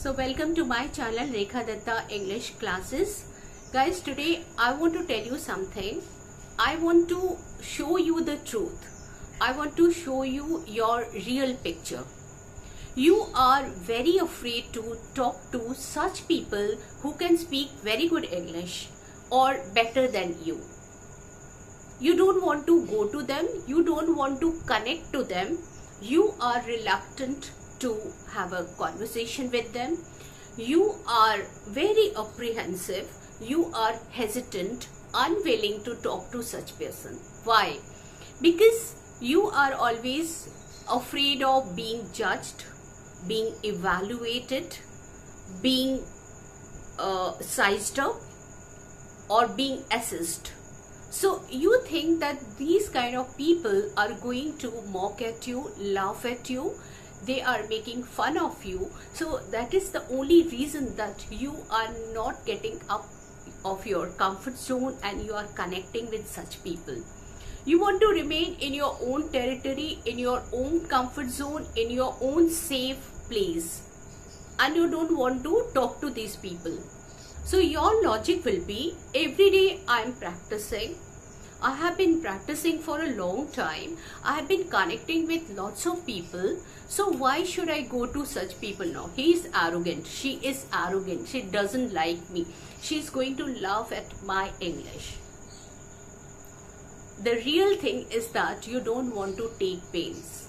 So welcome to my channel Rekha Datta English classes. Guys, today I want to tell you something. I want to show you the truth. I want to show you your real picture. You are very afraid to talk to such people who can speak very good English or better than you. You don't want to go to them. You don't want to connect to them. You are reluctant to have a conversation with them. You are very apprehensive. You are hesitant, unwilling to talk to such person. Why? Because you are always afraid of being judged, being evaluated, being sized up, or being assessed. So you think that these kind of people are going to mock at you, laugh at you, they are making fun of you. So that is the only reason that you are not getting up of your comfort zone and you are connecting with such people. You want to remain in your own territory, in your own comfort zone, in your own safe place, and you don't want to talk to these people. So your logic will be, every day I am practicing. I have been practicing for a long time. I have been connecting with lots of people. So why should I go to such people now? He is arrogant. She is arrogant. She doesn't like me. She is going to laugh at my English. The real thing is that you don't want to take pains.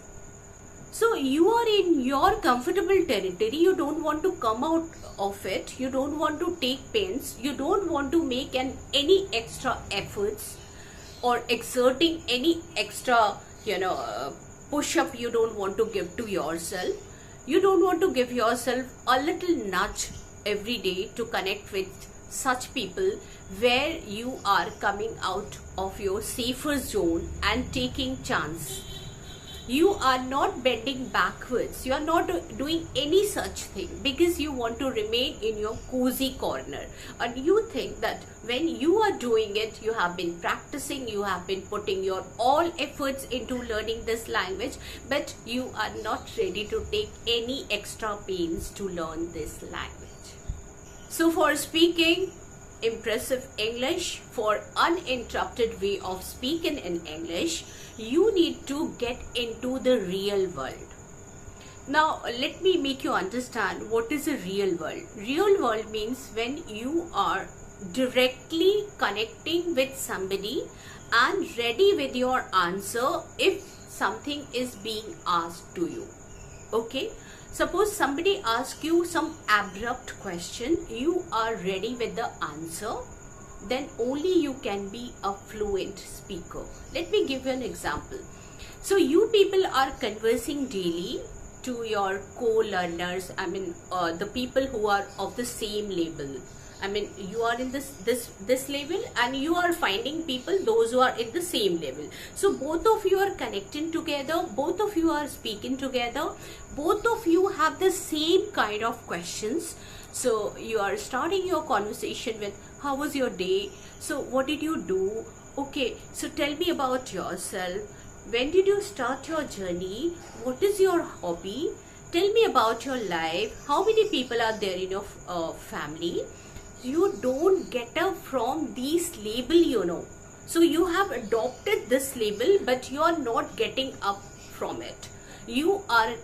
So you are in your comfortable territory. You don't want to come out of it. You don't want to take pains. You don't want to make any extra efforts or exerting any extra, push-up you don't want to give to yourself. You don't want to give yourself a little nudge every day to connect with such people where you are coming out of your safer zone and taking chance. You are not bending backwards. You are not doing any such thing because you want to remain in your cozy corner. And you think that when you are doing it, you have been practicing, you have been putting your all efforts into learning this language, but you are not ready to take any extra pains to learn this language. So for speaking impressive English, for uninterrupted way of speaking in English, you need to get into the real world. Now let me make you understand what is a real world. Real world means when you are directly connecting with somebody and ready with your answer if something is being asked to you. Okay? Suppose somebody asks you some abrupt question, you are ready with the answer, then only you can be a fluent speaker. Let me give you an example. So you people are conversing daily to your co-learners, the people who are of the same level. You are in this level and you are finding people, those who are in the same level. So both of you are connecting together, both of you are speaking together, both of you have the same kind of questions. So you are starting your conversation with, how was your day? So what did you do? Okay, so tell me about yourself. When did you start your journey? What is your hobby? Tell me about your life. How many people are there in your family? You don't get up from these label, So you have adopted this label, but you are not getting up from it. You are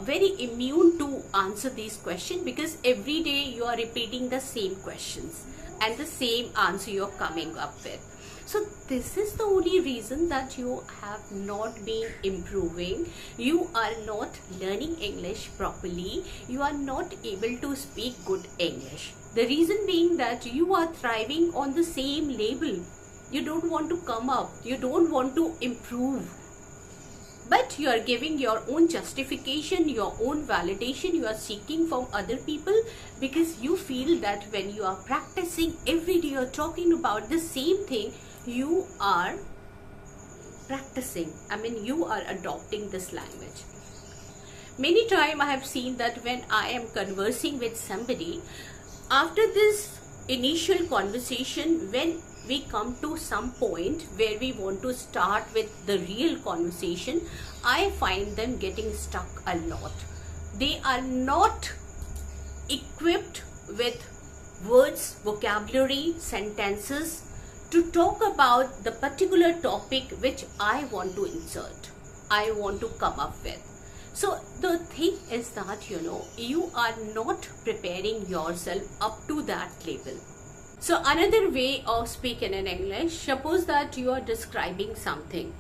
very immune to answer these questions because every day you are repeating the same questions and the same answer you're coming up with. So this is the only reason that you have not been improving. You are not learning English properly. You are not able to speak good English. The reason being that you are thriving on the same label. You don't want to come up. You don't want to improve. But you are giving your own justification, your own validation. You are seeking from other people because you feel that when you are practicing every day, you are talking about the same thing. You are practicing. You are adopting this language. Many times I have seen that when I am conversing with somebody, after this initial conversation, when we come to some point where we want to start with the real conversation, I find them getting stuck a lot. They are not equipped with words, vocabulary, sentences to talk about the particular topic which I want to insert, I want to come up with. So the thing is that, you are not preparing yourself up to that level. So another way of speaking in English, suppose that you are describing something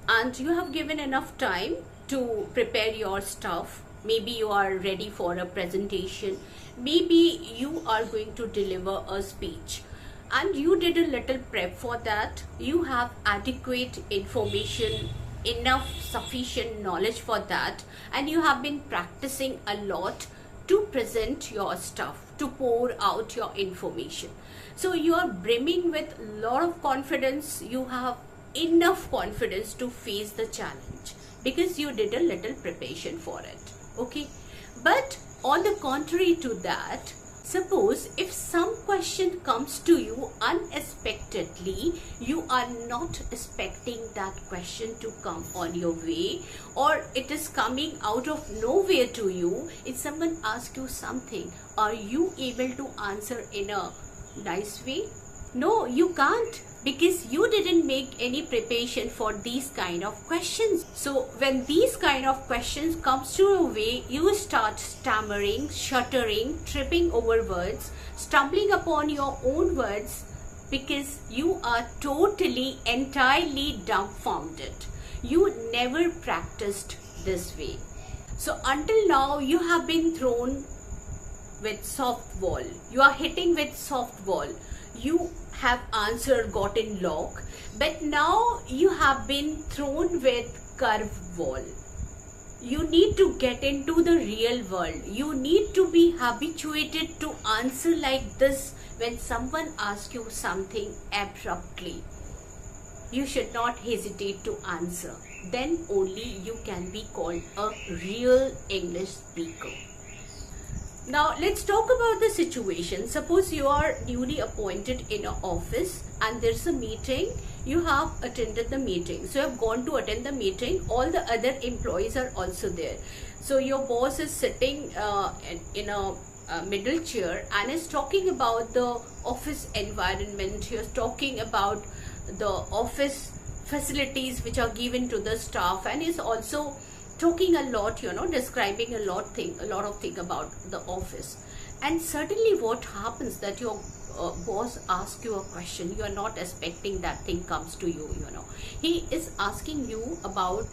and you have given enough time to prepare your stuff. Maybe you are ready for a presentation. Maybe you are going to deliver a speech and you did a little prep for that. You have adequate information, enough sufficient knowledge for that, and you have been practicing a lot to present your stuff, to pour out your information. So you are brimming with a lot of confidence. You have enough confidence to face the challenge because you did a little preparation for it. Okay, but on the contrary to that, suppose if some question comes to you unexpectedly, you are not expecting that question to come on your way, or it is coming out of nowhere to you. If someone asks you something, are you able to answer in a nice way? No, you can't, because you didn't make any preparation for these kind of questions. So when these kind of questions comes to your way, you start stammering, shuddering, tripping over words, stumbling upon your own words, because you are totally, entirely dumbfounded. You never practiced this way. So until now, you have been thrown with soft wall. You are hitting with soft wall. You have answer gotten lock, but now you have been thrown with curve wall. You need to get into the real world. You need to be habituated to answer like this when someone asks you something abruptly. You should not hesitate to answer. Then only you can be called a real English speaker. Now let's talk about the situation. Suppose you are newly appointed in an office and there's a meeting. You have attended the meeting. So you have gone to attend the meeting. All the other employees are also there. So your boss is sitting in a middle chair and is talking about the office environment. He is talking about the office facilities which are given to the staff, and is also talking a lot, describing a lot of thing about the office. And suddenly what happens that your boss asks you a question. You are not expecting that thing comes to you. He is asking you about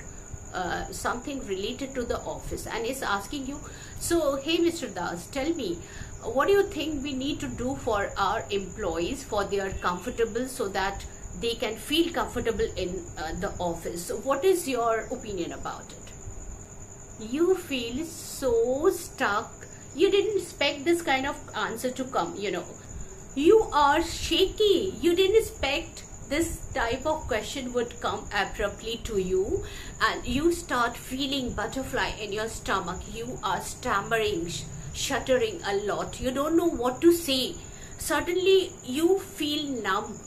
something related to the office, and is asking you, so hey Mr. Das, tell me, what do you think we need to do for our employees for their comfortable, so that they can feel comfortable in the office? So what is your opinion about it? You feel so stuck. You didn't expect this kind of answer to come. You are shaky. You didn't expect this type of question would come abruptly to you, and you start feeling butterfly in your stomach. You are stammering, shuddering a lot. You don't know what to say. Suddenly you feel numb,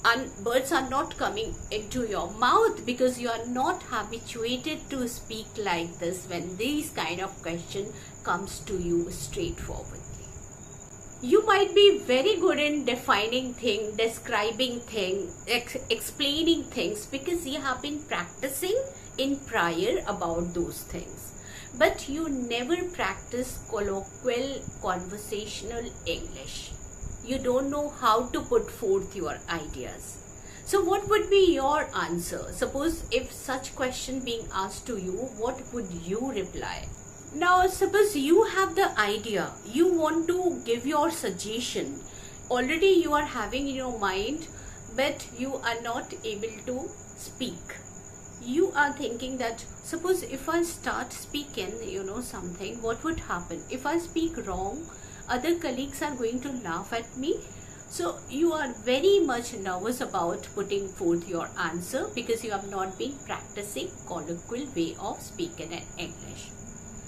and words are not coming into your mouth because you are not habituated to speak like this when these kind of question comes to you straightforwardly. You might be very good in defining things, describing things, explaining things, because you have been practicing in prior about those things. But you never practice colloquial conversational English. You don't know how to put forth your ideas. So what would be your answer? Suppose if such question being asked to you, what would you reply? Now suppose you have the idea, you want to give your suggestion. Already you are having in your mind, but you are not able to speak. You are thinking that suppose if I start speaking, something, what would happen? If I speak wrong, other colleagues are going to laugh at me. So you are very much nervous about putting forth your answer because you have not been practicing colloquial way of speaking in English.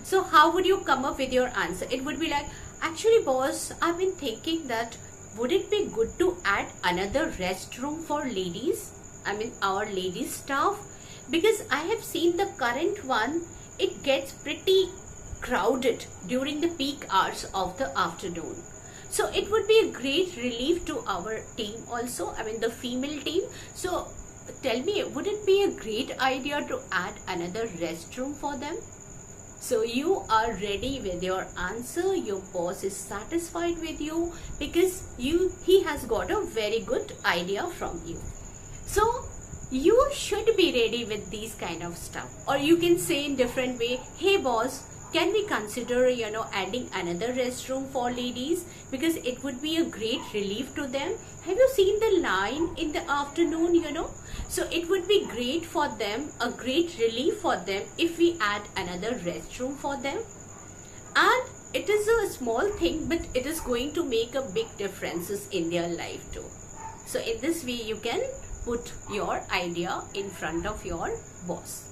So how would you come up with your answer? It would be like, actually boss, I've been thinking that would it be good to add another restroom for ladies? Our ladies staff, because I have seen the current one, it gets pretty crowded during the peak hours of the afternoon. So it would be a great relief to our team also, I mean the female team. So tell me, would it be a great idea to add another restroom for them? So you are ready with your answer. Your boss is satisfied with you because he has got a very good idea from you. So you should be ready with these kind of stuff. Or you can say in different way, hey boss, can we consider adding another restroom for ladies, because it would be a great relief to them. Have you seen the line in the afternoon, so it would be great for them, a great relief for them if we add another restroom for them. And it is a small thing, but it is going to make a big differences in their life too. So in this way you can put your idea in front of your boss.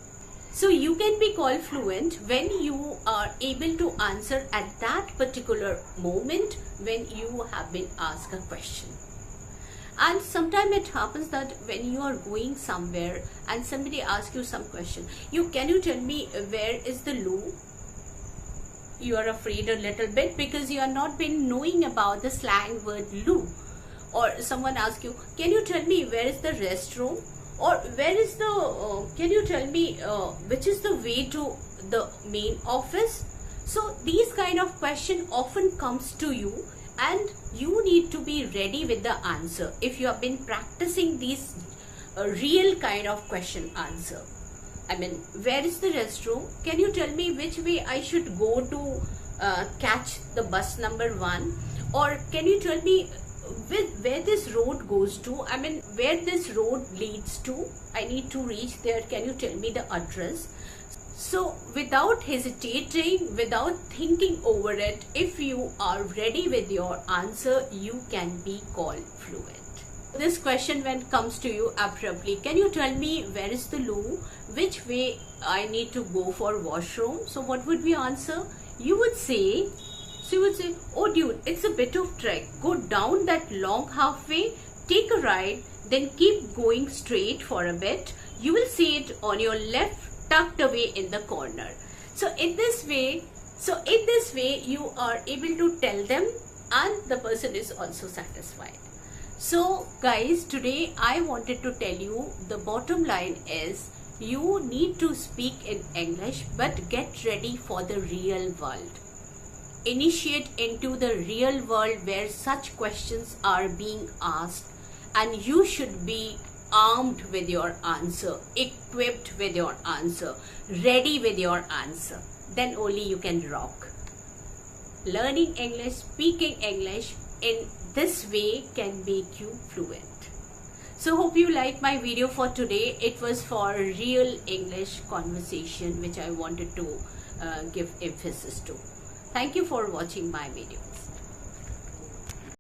So you can be called fluent when you are able to answer at that particular moment when you have been asked a question. And sometimes it happens that when you are going somewhere and somebody asks you some question, can you tell me where is the loo? You are afraid a little bit because you are not been knowing about the slang word loo. Or someone asks you, can you tell me where is the restroom? Or where is the, can you tell me which is the way to the main office? So these kind of question often comes to you and you need to be ready with the answer if you have been practicing these real kind of question answer. I mean, where is the restroom? Can you tell me which way I should go to catch the bus number 1? Or can you tell me where this road goes to, I mean where this road leads to, I need to reach there, can you tell me the address? So without hesitating, without thinking over it, if you are ready with your answer, you can be called fluent. This question when it comes to you abruptly, can you tell me where is the loo, which way I need to go for washroom? So what would be answer? You would say, oh dude, it's a bit of trek. Go down that long halfway, take a right, then keep going straight for a bit. You will see it on your left, tucked away in the corner. So in this way you are able to tell them and the person is also satisfied. So guys, today I wanted to tell you the bottom line is you need to speak in English, but get ready for the real world. Initiate into the real world where such questions are being asked, and you should be armed with your answer, equipped with your answer, ready with your answer. Then only you can rock. Learning English, speaking English in this way can make you fluent. So hope you liked my video for today. It was for real English conversation which I wanted to give emphasis to. Thank you for watching my videos.